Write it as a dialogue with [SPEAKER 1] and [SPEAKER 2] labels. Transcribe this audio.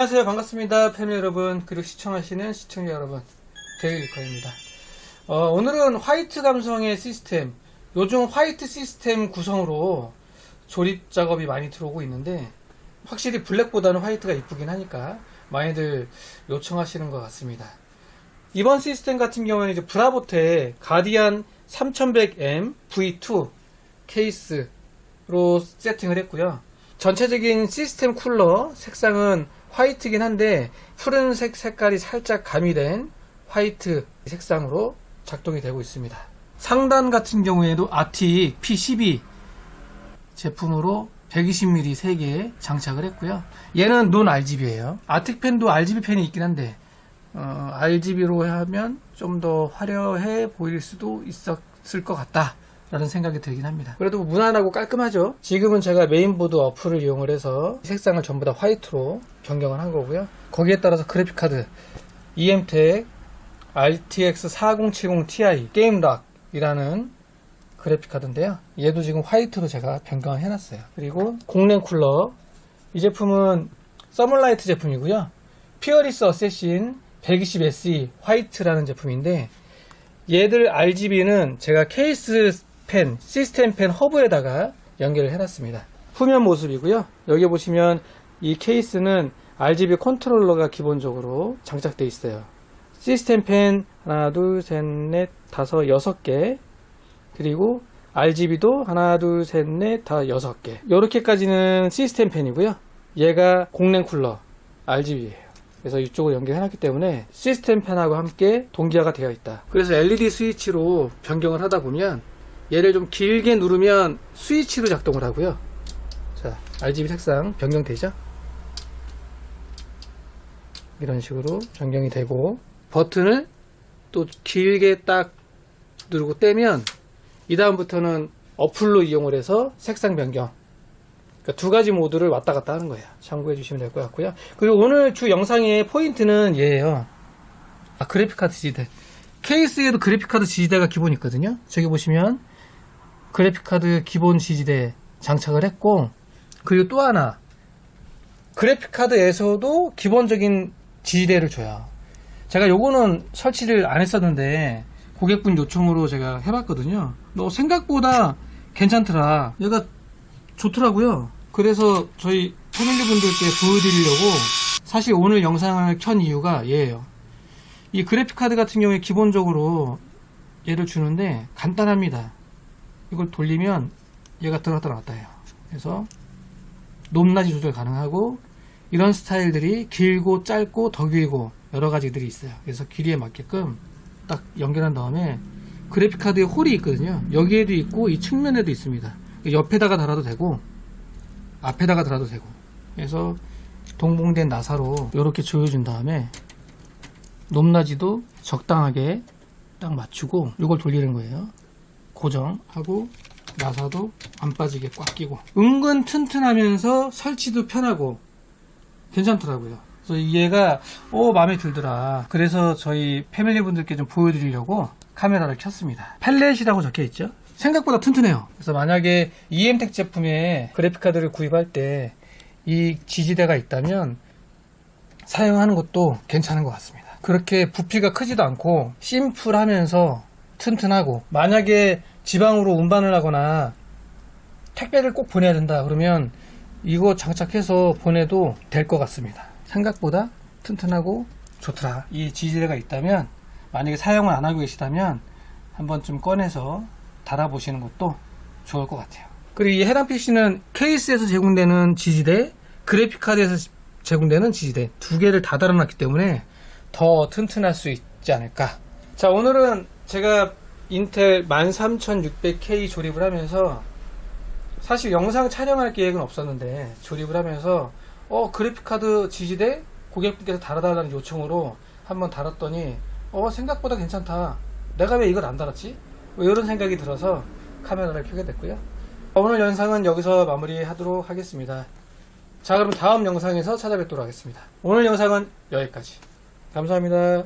[SPEAKER 1] 안녕하세요. 반갑습니다. 패밀리 여러분, 그리고 시청하시는 시청자 여러분, 데일리커입니다. 오늘은 화이트 감성의 시스템, 요즘 화이트 시스템 구성으로 조립 작업이 많이 들어오고 있는데, 확실히 블랙보다는 화이트가 이쁘긴 하니까 많이들 요청하시는 것 같습니다. 이번 시스템 같은 경우에는 이제 브라보텍 가디안 3100M V2 케이스로 세팅을 했고요. 전체적인 시스템 쿨러 색상은 화이트긴 한데 푸른색 색깔이 살짝 가미된 화이트 색상으로 작동이 되고 있습니다. 상단 같은 경우에도 아틱 P12 제품으로 120mm 3개 장착을 했고요. 얘는 논 RGB예요. 아틱 펜도 RGB 펜이 있긴 한데 RGB로 하면 좀 더 화려해 보일 수도 있었을 것 같다 라는 생각이 들긴 합니다. 그래도 무난하고 깔끔하죠. 지금은 제가 메인보드 어플을 이용을 해서 색상을 전부 다 화이트로 변경을 한 거고요. 거기에 따라서 그래픽카드 EMTEC RTX 4070 Ti 게임락이라는 그래픽카드인데요. 얘도 지금 화이트로 제가 변경을 해놨어요. 그리고 공랭 쿨러, 이 제품은 서멀라이트 제품이고요. 피어리스 어세신 120SE 화이트라는 제품인데, 얘들 RGB는 제가 케이스 펜, 시스템 펜 허브에다가 연결을 해놨습니다. 후면 모습이고요. 여기 보시면 이 케이스는 RGB 컨트롤러가 기본적으로 장착되어 있어요. 시스템 펜 하나, 둘, 셋, 넷, 다섯, 6개, 그리고 RGB도 하나, 둘, 셋, 넷, 다 6개. 이렇게까지는 시스템 펜이고요. 얘가 공랭 쿨러 RGB예요. 그래서 이쪽으로 연결해놨기 때문에 시스템 펜하고 함께 동기화가 되어 있다. 그래서 LED 스위치로 변경을 하다 보면 얘를 좀 길게 누르면 스위치로 작동을 하고요. 자, RGB 색상 변경되죠? 이런 식으로 변경이 되고, 버튼을 또 길게 딱 누르고 떼면 이 다음부터는 어플로 이용을 해서 색상 변경, 그러니까 두 가지 모드를 왔다 갔다 하는 거예요. 참고해 주시면 될 것 같고요. 그리고 오늘 주 영상의 포인트는 얘예요. 그래픽카드 지지대. 케이스에도 그래픽카드 지지대가 기본 있거든요. 저기 보시면 그래픽카드 기본 지지대 장착을 했고, 그리고 또 하나 그래픽카드에서도 기본적인 지지대를 줘요. 제가 요거는 설치를 안 했었는데 고객분 요청으로 제가 해봤거든요. 생각보다 괜찮더라. 얘가 좋더라고요. 그래서 저희 패밀리분들께 보여드리려고 사실 오늘 영상을 켠 이유가 얘예요. 이 그래픽카드 같은 경우에 기본적으로 얘를 주는데 간단합니다. 이걸 돌리면 얘가 들어갔다 나왔다 해요. 그래서 높낮이 조절 가능하고, 이런 스타일들이 길고 짧고 더 길고 여러 가지들이 있어요. 그래서 길이에 맞게끔 딱 연결한 다음에 그래픽카드에 홀이 있거든요. 여기에도 있고 이 측면에도 있습니다. 옆에다가 달아도 되고 앞에다가 달아도 되고, 그래서 동봉된 나사로 이렇게 조여준 다음에 높낮이도 적당하게 딱 맞추고 이걸 돌리는 거예요. 고정하고 나사도 안 빠지게 꽉 끼고, 은근 튼튼하면서 설치도 편하고 괜찮더라고요. 그래서 얘가 마음에 들더라. 그래서 저희 패밀리 분들께 좀 보여드리려고 카메라를 켰습니다. 펠렛이라고 적혀 있죠. 생각보다 튼튼해요. 그래서 만약에 EMTEC 제품의 그래픽카드를 구입할 때 이 지지대가 있다면 사용하는 것도 괜찮은 것 같습니다. 그렇게 부피가 크지도 않고 심플하면서 튼튼하고, 만약에 지방으로 운반을 하거나 택배를 꼭 보내야 된다 그러면 이거 장착해서 보내도 될 것 같습니다. 생각보다 튼튼하고 좋더라. 이 지지대가 있다면, 만약에 사용을 안 하고 계시다면 한번 좀 꺼내서 달아보시는 것도 좋을 것 같아요. 그리고 이 해당 PC는 케이스에서 제공되는 지지대, 그래픽카드에서 제공되는 지지대 두 개를 다 달아놨기 때문에 더 튼튼할 수 있지 않을까. 자, 오늘은 제가 인텔 13600K 조립을 하면서, 사실 영상 촬영할 계획은 없었는데 조립을 하면서 그래픽카드 지지대 고객분께서 달아달라는 요청으로 한번 달았더니 생각보다 괜찮다. 내가 왜 이걸 안 달았지? 이런 생각이 들어서 카메라를 켜게 됐고요. 오늘 영상은 여기서 마무리하도록 하겠습니다. 자, 그럼 다음 영상에서 찾아뵙도록 하겠습니다. 오늘 영상은 여기까지. 감사합니다.